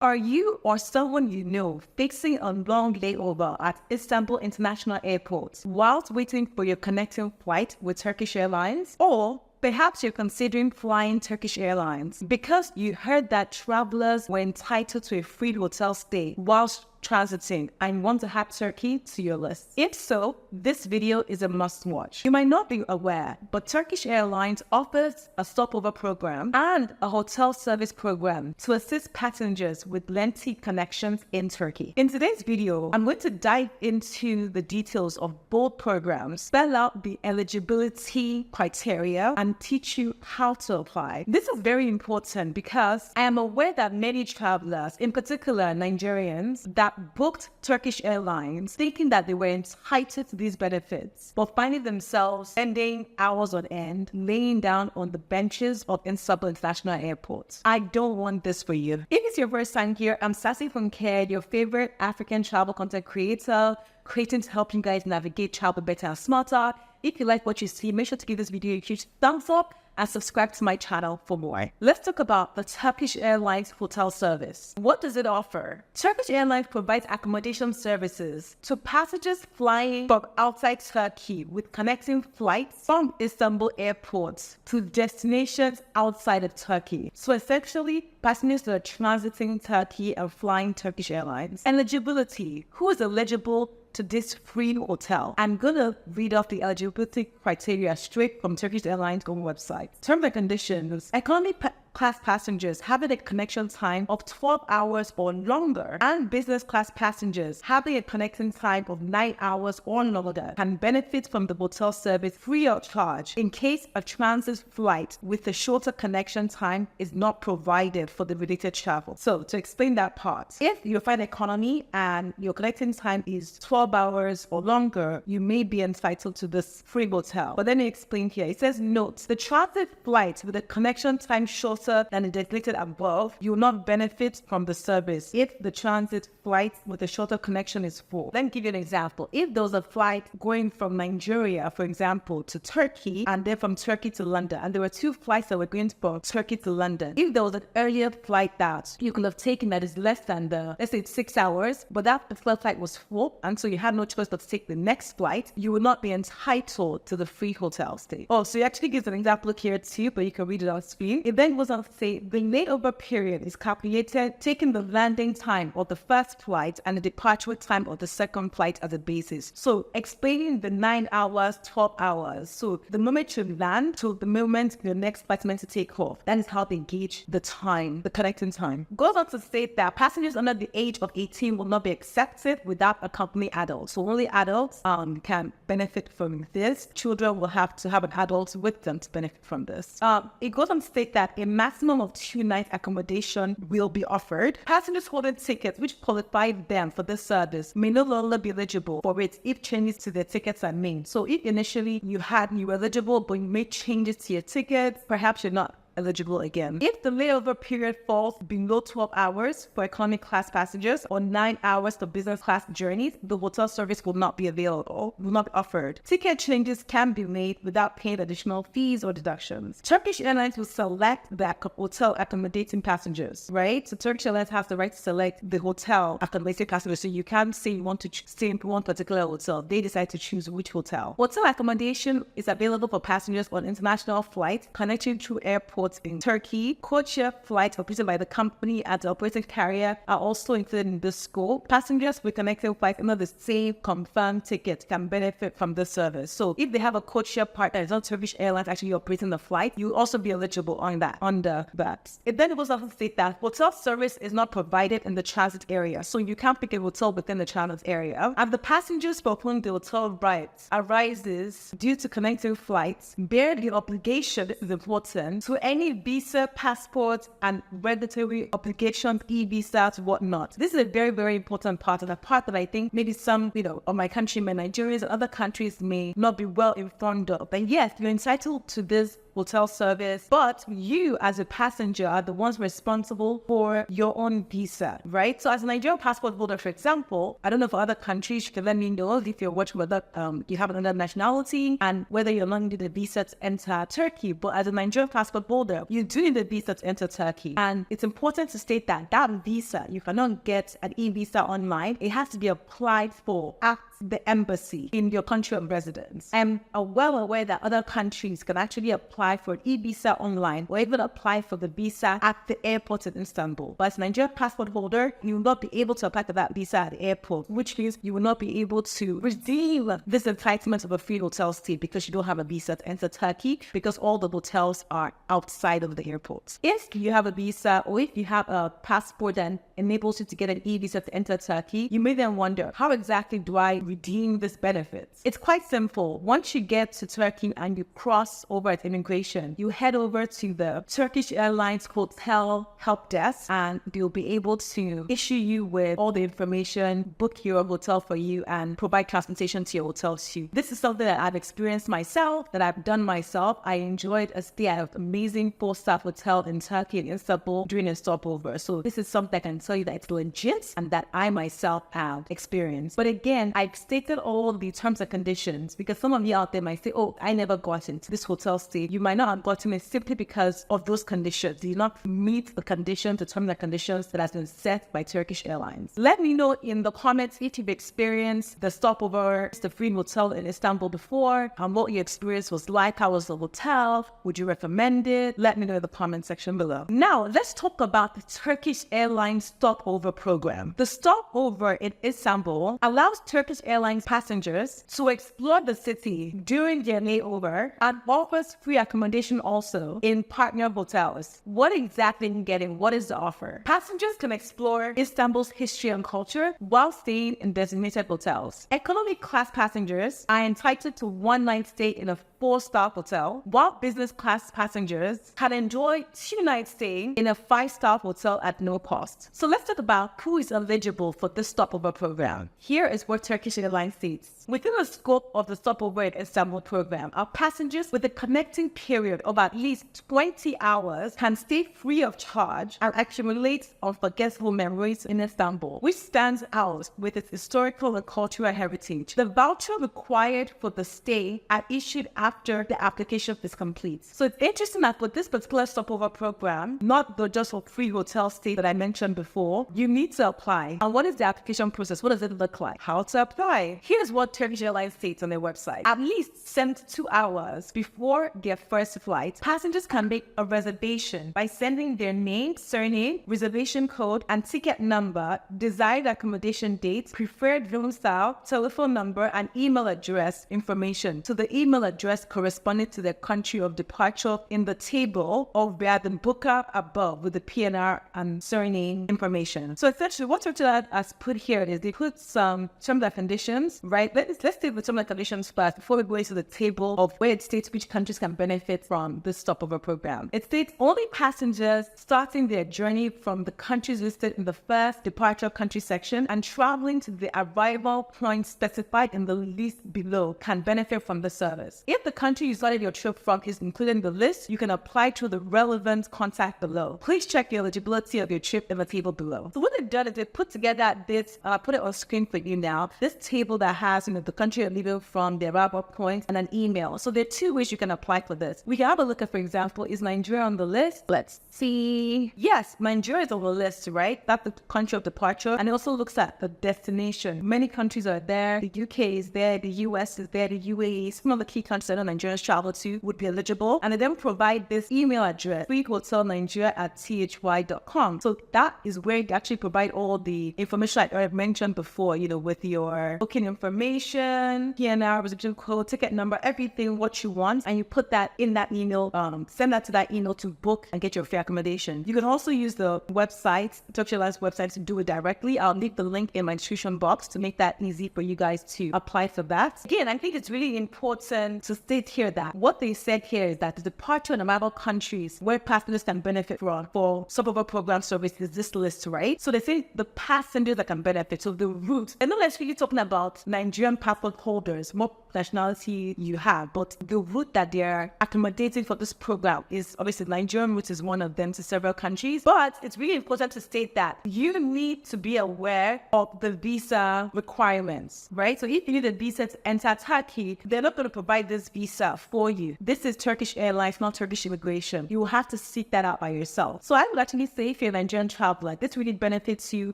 Are you or someone you know facing a long layover at Istanbul International Airport whilst waiting for your connecting flight with Turkish Airlines? Or perhaps you're considering flying Turkish Airlines because you heard that travelers were entitled to a free hotel stay whilst transiting and want to add Turkey to your list. If so, this video is a must-watch. You might not be aware, but Turkish Airlines offers a stopover program and a hotel service program to assist passengers with lengthy connections in Turkey. In today's video, I'm going to dive into the details of both programs, spell out the eligibility criteria, and teach you how to apply. This is very important because I am aware that many travelers, in particular Nigerians, that booked Turkish Airlines thinking that they were entitled to these benefits, but finding themselves spending hours on end laying down on the benches of Istanbul International Airport. I don't want this for you. If it's your first time here, I'm Sassy Funke, your favorite African travel content creator, creating to help you guys navigate travel better and smarter. If you like what you see, make sure to give this video a huge thumbs up and subscribe to my channel for more. Let's talk about the Turkish Airlines hotel service. What does it offer? Turkish Airlines provides accommodation services to passengers flying from outside Turkey with connecting flights from Istanbul Airport to destinations outside of Turkey. So essentially, passengers that are transiting Turkey and flying Turkish Airlines. Eligibility. Who is eligible to this free hotel? I'm gonna read off the eligibility criteria straight from Turkish Airlines' own website. Terms and conditions. Economy class passengers having a connection time of 12 hours or longer, and business class passengers having a connecting time of 9 hours or longer can benefit from the hotel service free of charge in case a transit flight with a shorter connection time is not provided for the related travel. So to explain that part, if you find economy and your connecting time is 12 hours or longer, you may be entitled to this free hotel. But then it explained here, it says, note, the transit flight with a connection time shorter than the designated above, you will not benefit from the service if the transit flight with a shorter connection is full. Let me give you an example. If there was a flight going from Nigeria, for example, to Turkey, and then from Turkey to London, and there were two flights that were going from Turkey to London, if there was an earlier flight that you could have taken that is less than the, let's say, 6 hours, but that the first flight was full, and so you had no choice but to take the next flight, you will not be entitled to the free hotel stay. Oh, so he actually gives an example here too, but you can read it on screen. It then goes on to say the layover period is calculated taking the landing time of the first flight and the departure time of the second flight as a basis. So explaining the 9 hours, 12 hours. So the moment you land to the moment your next flight is meant to take off, that is how they gauge the time, the connecting time. Goes on to state that passengers under the age of 18 will not be accepted without accompanying adults. So only adults can benefit from this. Children will have to have an adult with them to benefit from this. It goes on to state that a maximum of 2-night accommodation will be offered. Passengers holding tickets which qualify them for this service may no longer be eligible for it if changes to their tickets are made. So if initially you were eligible but you made changes to your tickets, perhaps you're not eligible again. If the layover period falls below 12 hours for economy class passengers or 9 hours for business class journeys, the hotel service will not be available, will not be offered. Ticket changes can be made without paying additional fees or deductions. Turkish Airlines will select the hotel accommodating passengers, right? So Turkish Airlines has the right to select the hotel accommodating passengers. So you can't say you want to stay in one particular hotel. They decide to choose which hotel. Hotel accommodation is available for passengers on international flights connecting to airports in Turkey. Codeshare flights operated by the company and the operating carrier are also included in this scope. Passengers with connecting flights under the same confirmed ticket can benefit from this service. So if they have a codeshare partner, it's not Turkish Airlines actually operating the flight, you will also be eligible on that, under that. It then goes on to state that hotel service is not provided in the transit area. So you can't pick a hotel within the transit area. And the passengers for whom the hotel rights arises due to connecting flights bear the obligation, this is important, to any visa, passport, and regulatory obligations, e-visas, whatnot. This is a very, very important part, and a part that I think maybe some, of my countrymen, Nigerians, and other countries may not be well informed of. But yes, you're entitled to this hotel service, but you as a passenger are the ones responsible for your own visa, right? So as a Nigerian passport holder, for example, I don't know for other countries, you can let me know if you're watching whether you have another nationality and whether you're not needing a visa to enter Turkey. But as a Nigerian passport holder, you do need a visa to enter Turkey. And it's important to state that that visa, you cannot get an e-visa online. It has to be applied for at the embassy in your country of residence. I'm well aware that other countries can actually apply for an e-visa online or even apply for the visa at the airport in Istanbul. But as a Nigerian passport holder, you will not be able to apply for that visa at the airport, which means you will not be able to redeem this entitlement of a free hotel stay because you don't have a visa to enter Turkey, because all the hotels are outside of the airport. If you have a visa or if you have a passport that enables you to get an e-visa to enter Turkey, you may then wonder, how exactly do I redeem this benefit? It's quite simple. Once you get to Turkey and you cross over at immigration, you head over to the Turkish Airlines hotel help desk and they'll be able to issue you with all the information, book your hotel for you, and provide transportation to your hotel too. This is something that I've experienced myself, that I've done myself. I enjoyed a stay at an amazing 4-star hotel in Turkey, in Istanbul, during a stopover. So this is something I can tell you that it's legit and that I myself have experienced. But again, I've stated all the terms and conditions because some of you out there might say, oh, I never got into this hotel stay. You might not have gotten it simply because of those conditions. You do not meet the conditions, the terms and conditions that has been set by Turkish Airlines. Let me know in the comments if you've experienced the stopover, the free hotel in Istanbul before, and what your experience was like. How was the hotel? Would you recommend it? Let me know in the comment section below. Now, let's talk about the Turkish Airlines stopover program. The stopover in Istanbul allows Turkish Airlines passengers to explore the city during their layover and offers free accommodation also in partner hotels. What exactly are you getting? What is the offer? Passengers can explore Istanbul's history and culture while staying in designated hotels. Economy class passengers are entitled to one-night stay in a 4-star hotel, while business class passengers can enjoy 2-night stay in a 5-star hotel at no cost. So let's talk about who is eligible for this stopover program. Here is what Turkish Airlines states. Within the scope of the Stopover in Istanbul program, our passengers with a connecting period of at least 20 hours can stay free of charge and accumulate unforgettable memories in Istanbul, which stands out with its historical and cultural heritage. The voucher required for the stay are issued after the application is complete. So it's interesting that with this particular stopover program, not the just for free hotel stay that I mentioned before, you need to apply. And what is the application process? What does it look like? How to apply? Here's what Turkish Airlines states on their website. At least 72 hours before their first flight, passengers can make a reservation by sending their name, surname, reservation code, and ticket number, desired accommodation date, preferred room style, telephone number, and email address information to the email address corresponding to their country of departure in the table or via the booker above with the PNR and surname information. So essentially what Turkish Airlines has put here is they put some terms and conditions, right? Let's take the terms and conditions first before we go into the table of where it states which countries can benefit from this stopover program. It states only passengers starting their journey from the countries listed in the first departure country section and traveling to the arrival point specified in the list below can benefit from the service. If the country you started your trip from is included in the list, you can apply to the relevant contact below. Please check the eligibility of your trip in the table below. So what they've done is they put together this, put it on screen for you now, this table that has the country you're leaving from, the arrival point, and an email. So there are 2 ways you can apply for this. We can have a look at, for example, is Nigeria on the list? Let's see. Yes, Nigeria is on the list, right? That's the country of departure. And it also looks at the destination. Many countries are there. The UK is there. The US is there. The UAE. Some of the key countries that Nigerians travel to would be eligible. And they then provide this email address, freehotelnigeria@thy.com. So that is where you actually provide all the information like I've mentioned before, with your booking information, PNR, reservation code, ticket number, everything, what you want. And you put that in that email, send that to that email to book and get your free accommodation. You can also use the website, Turkish Airlines website, to do it directly. I'll leave the link in my description box to make that easy for you guys to apply for that. Again, I think it's really important to state here that what they said here is that the departure and arrival countries where passengers can benefit from for stopover program service is this list, right? So they say the passengers that can benefit, so the route. And not necessarily talking about Nigerian passport holders, what nationality you have, but the route that they're accommodating for this program is obviously Nigerian route is one of them to several countries. But it's really important to state that you need to be aware of the visa requirements, right? So if you need a visa to enter Turkey, they're not going to provide this visa for you. This is Turkish Airlines, not Turkish immigration. You will have to seek that out by yourself. So I would actually say if you're a Nigerian traveler, this really benefits you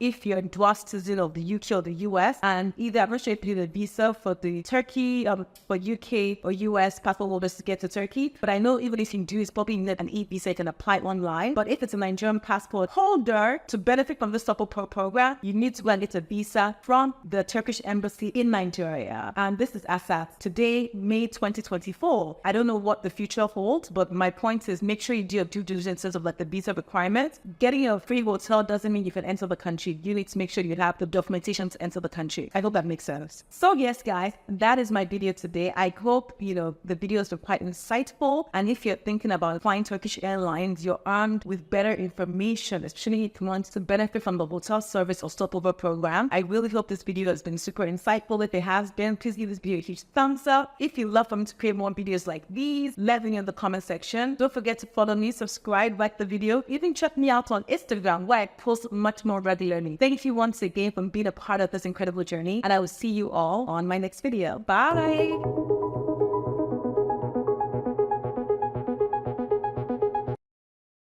if you're a dual citizen of the UK or the US, and either I'm not sure if you need a visa for the Turkey, for UK or US passport holders to get to Turkey, but I know even if you do, it's probably need an e-visa, you can apply online. But if it's a Nigerian passport holder, to benefit from the Stopover program, you need to go and get a visa from the Turkish embassy in Nigeria. And this is as at today, May 2024. I don't know what the future holds, but my point is make sure you do your due diligence of like the visa requirements. Getting a free hotel doesn't mean you can enter the country. You need to make sure you have the documentation to enter the country. I hope that makes sense. So yes, guys, that is my video today. I hope, the videos were quite insightful. And if you're thinking about flying Turkish Airlines, you're armed with better information, especially if you want to benefit from the hotel service or Stopover program. I really hope this video has been super insightful. If it has been, please give this video a huge thumbs up. If you love for me to create more videos like these, let me know in the comment section. Don't forget to follow me, subscribe, like the video. Even check me out on Instagram where I post much more regularly. Thank you once again for being a part of this incredible journey, and I will see you all on my next video. Bye!